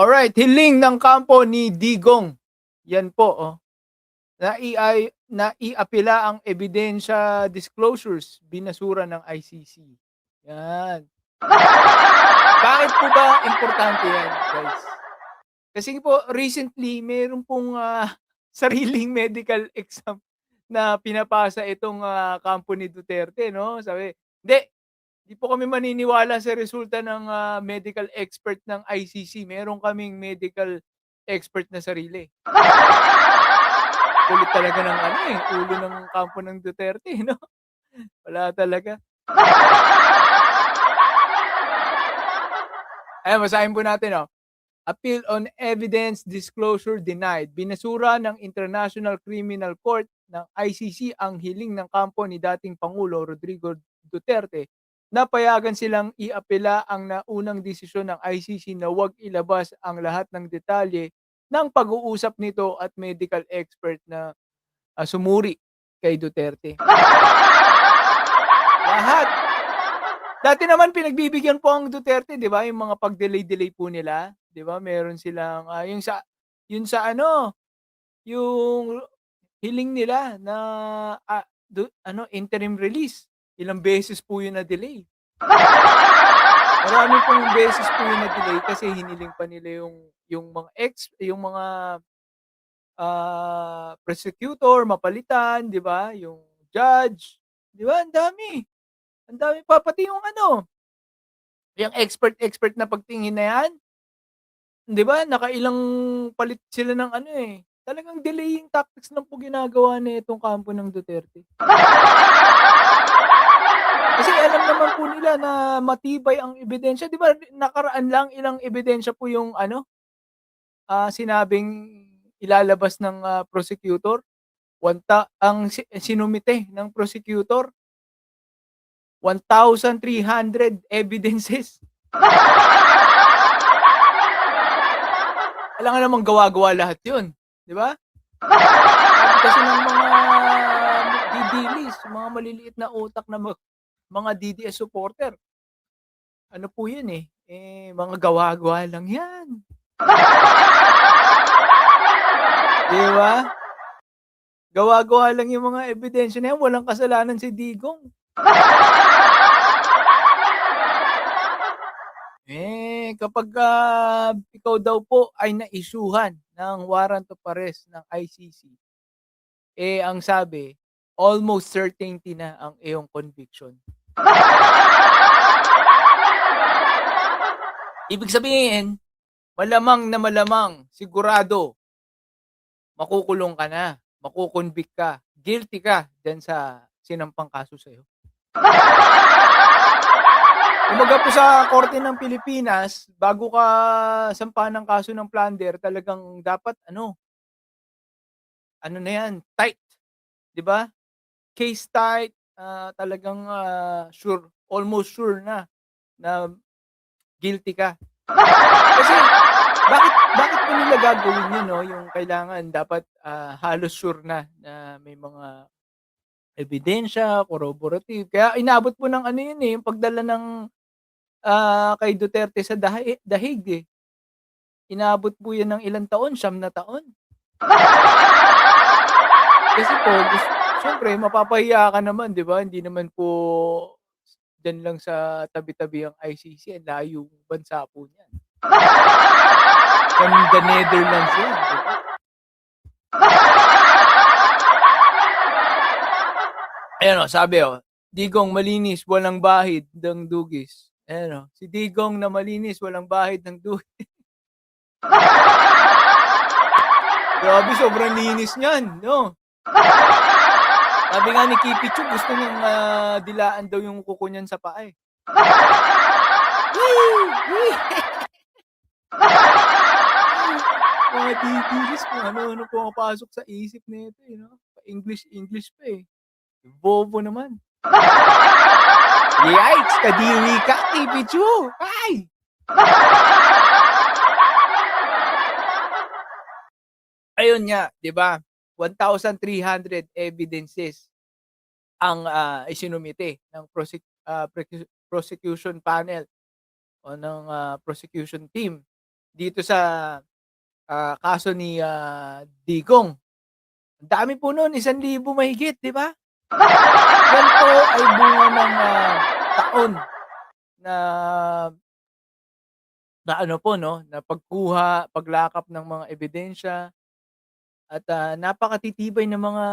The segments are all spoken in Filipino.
Alright, hiling ng kampo ni Digong. Yan po, oh. Naiapila ang ebidensya disclosures, binasura ng ICC. Yan. Bakit po ba importante yan, guys? Kasi po recently meron pong, sariling medical exam na pinapasa itong, kampo ni Duterte 'no. Sabi, "Hindi, di po kami maniniwala sa resulta ng, medical expert ng ICC. Meron kaming medical expert na sarili." Kulit talaga ng ano, ulo ng kampo ng Duterte 'no. Wala talaga. Ayan, basahin po natin, oh. Appeal on evidence disclosure denied. Binasura ng International Criminal Court ng ICC ang hiling ng kampo ni dating Pangulo Rodrigo Duterte na payagan silang iapela ang naunang desisyon ng ICC na huwag ilabas ang lahat ng detalye ng pag-uusap nito at medical expert na sumuri kay Duterte. Lahat. Dati naman pinagbibigyan po ang Duterte, 'di ba, yung mga pag-delay-delay po nila, 'di ba, meron silang, yung sa ano, yung hiling nila na, interim release, ilang beses po yun na-delay. Marami pong beses po yun na-delay kasi hiniling pa nila yung mga, prosecutor mapalitan, 'di ba, yung judge, 'di ba, ang dami pa, pati yung ano, yung expert na pagtingin na yan, 'di ba, nakailang palit sila ng ano, talagang delaying tactics lang po ginagawa nitong kampo ng Duterte. Kasi alam naman po nila na matibay ang ebidensya, 'di ba, nakaraan lang ilang ebidensya po yung ano, sinabing ilalabas ng, prosecutor, sinumite ng prosecutor, 1,300 evidences. Alangan namang gawa-gawa lahat 'yun, 'di ba? Sabi kasi ng mga DDLs, mga maliliit na utak na mga DDS supporter, ano po 'yun, mga gawa-gawa lang 'yan, 'di ba? Gawa-gawa lang 'yung mga ebidensya na 'yan, walang kasalanan si Digong. Kapagka ikaw daw po ay na-isyuhan ng warrant of arrest ng ICC, ang sabi, almost certainty na ang iyong conviction. Ibig sabihin, malamang na malamang, sigurado, makukulong ka na, mako-convict ka, guilty ka diyan sa sinampang kaso sa'yo. Kumbaga po sa korte ng Pilipinas, bago ka sampahan ng kaso ng plunder, talagang dapat ano na 'yan, tight, 'di ba? Case tight, talagang, sure, almost sure na, na guilty ka. Kasi bakit po nila gagawin 'yun 'no, yung kailangan dapat, halos sure na, na may mga ebidensya, corroborative. Kaya inabot po ng ano 'yun, yung pagdala ng, kay Duterte sa dahig, Inabot po 'yan ng ilang taon, 9 na taon. Kasi po siyempre mapapahiya ka naman, 'di ba? Hindi naman po diyan lang sa tabi-tabi ang ICC, ang layong bansa po niyan. From the Netherlands 'yan, 'di ba? Ayan, sabi, "Digong malinis walang bahid ng dugis." Ayan, si Digong na malinis walang bahid ng dugis. Grabe, sobrang linis niyan 'no? Sabi nga ni Kipichu gusto niyang, dilaan daw yung kuko niyan sa paa, Wee! Wee! Mga DDS kung ano-ano pumapasok sa isip nito, 'no? Pa-English pa, Bobo naman. Yikes! Kadiri ka, Kipichu! Ay! Ayun nga, 'di ba? 1,300 evidences ang, isinumite ng prosecution panel o ng, prosecution team. dito sa, kaso ni, Digong. Ang dami po nun, 1,000 mahigit, 'di ba? Yan po ay bunga ng, taon na na ano po 'no, na pagkuha, paglakap ng mga ebidensya at, napakatitibay ng mga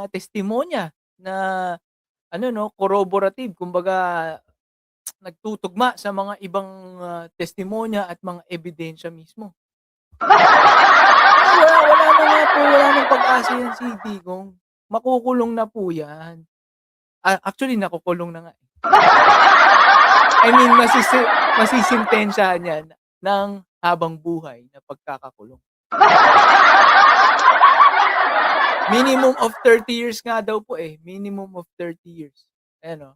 testimonya na ano 'no, corroborative kumbaga nagtutugma sa mga ibang, testimonya at mga ebidensya mismo. Wala ng pag-asa yan si Digong, makukulong na po yan. Actually nakukulong na nga, eh. I mean masisintensyahan yan ng habang buhay na pagkakakulong. Minimum of 30 years nga daw po, eh, minimum of 30 years. Ayan, oh,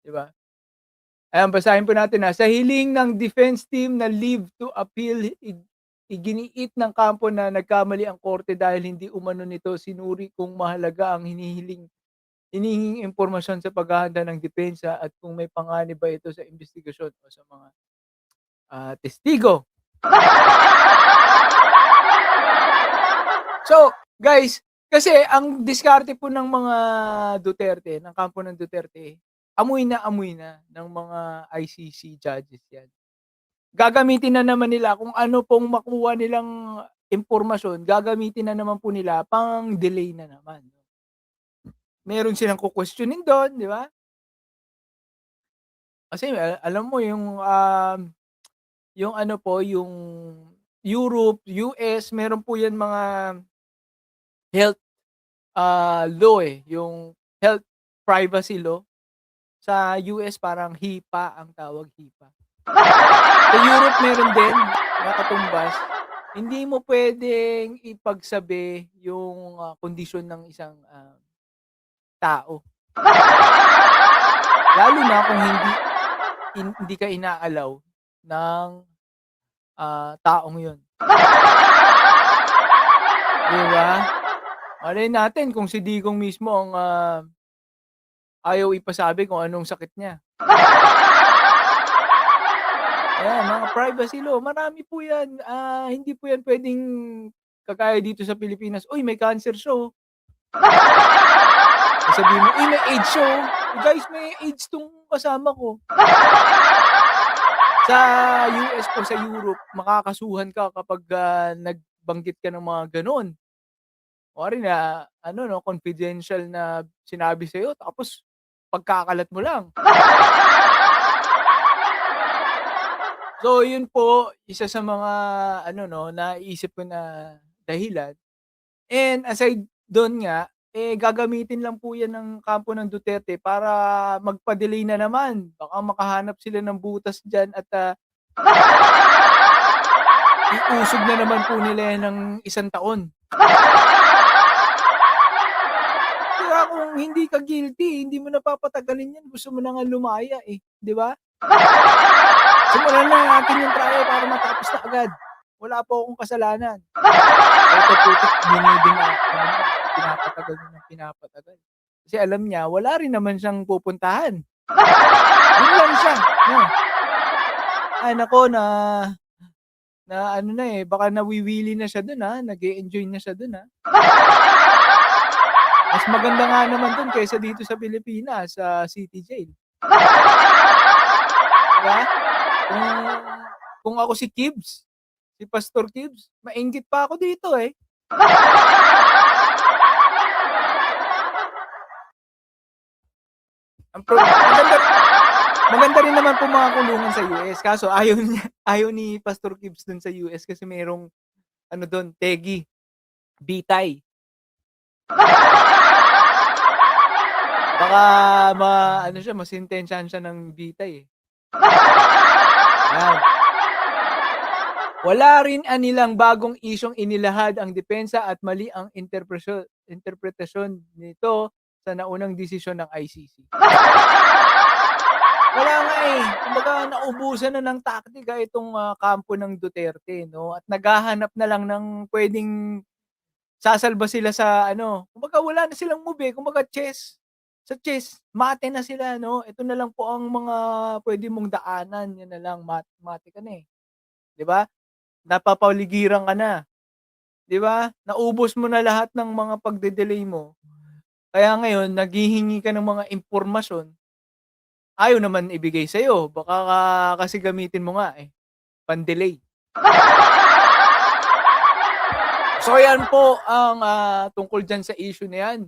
'di ba? Ayan, basahin po natin, sa hiling ng defense team na leave to appeal, iginiit ng kampo na nagkamali ang korte dahil hindi umano nito sinuri kung mahalaga ang hinihinging impormasyon sa paghahanda ng depensa at kung may panganib ba ito sa investigasyon o sa mga, testigo. So, guys, kasi ang diskarte po ng mga Duterte, ng kampo ng Duterte, amoy na ng mga ICC judges 'yan. Gagamitin na naman nila kung ano pong makuha nilang impormasyon, gagamitin na naman po nila pang-delay na naman. Meron silang kukwestiyonin do'n, 'di ba? Kasi alam mo yung ano po, yung Europe, US, meron po 'yan mga health, law, eh, yung health privacy law. Sa US parang HIPAA ang tawag, HIPAA. Sa Europe meron din na katumbas. Hindi mo puwedeng ipagsabi yung, kondisyon ng isang, tao. Lalo na kung hindi ka inaalaw ng, taong yun. 'Di ba? Malay natin kung si Digong mismo ang, ayaw ipasabi kung anong sakit niya. Ayan, mga privacy law, marami po 'yan, hindi po 'yan puwedeng kagaya dito sa Pilipinas, "Uy, may cancer siya, oh." Sasabihin mo, "Uy, may AIDS siya, oh." "Guys, may AIDS 'tong kasama ko." Sa US po, sa Europe, makakasuhan ka kapag, nagbanggit ka ng mga gano'n. Kunwari na ano 'no, confidential na sinabi sa'yo tapos pagkakalat mo lang. So, yun po, isa sa mga ano 'no, naiisip ko na dahilan. And aside dun nga, eh, gagamitin lang po 'yan ng kampo ng Duterte para magpa-delay na naman. Baka makahanap sila ng butas diyan at, iusog na naman po nila 'yan ng 1 taon. Kaya kung hindi ka guilty, hindi mo na papatagalin 'yan, gusto mo na nga lumaya, eh, 'di ba? Simulan na natin yung trial para matapos na agad. Wala po akong kasalanan. Ito putik pinapatagal niya ng pinapatagal. Kasi alam niya wala rin naman siyang pupuntahan. Dun lang siya, 'no. Ay naku, na ano na, eh, baka nawiwili na siya dun, nag-e-enjoy na siya dun, Mas maganda nga naman dun kaysa dito sa Pilipinas, sa city jail, 'di ba? Kung ako si Kibbs, si Pastor Kibbs, mainggit pa ako dito, eh. Maganda rin naman po mga kulungan sa US, kaso ayaw ni Pastor Kibbs dun sa US kasi merong ano dun, tegi, bitay. Baka ano siya, masentensyahan siya ng bitay, eh. Yan. Wala rin anilang bagong isyung inilahad ang depensa at mali ang interpretasyon nito sa naunang desisyon ng ICC. Wala nga, eh. Kumbaga naubusan na ng taktika itong, kampo ng Duterte 'no, at naghahanap na lang ng puwedeng sasalba sila sa ano, kumbaga wala na silang move, eh, kumbaga sa chess mate na sila 'no, ito na lang po ang mga puwede mong daanan, 'yan na lang mate ka na, eh, 'di ba? napapaligiran ka na, 'di ba? Naubos mo na lahat ng mga pagde-delay mo. Kaya ngayon naghihingi ka ng mga impormasyon, ayaw naman ibigay sa'yo baka kasi gamitin mo nga, pan-delay. So yan po ang, tungkol diyan sa issue na yan.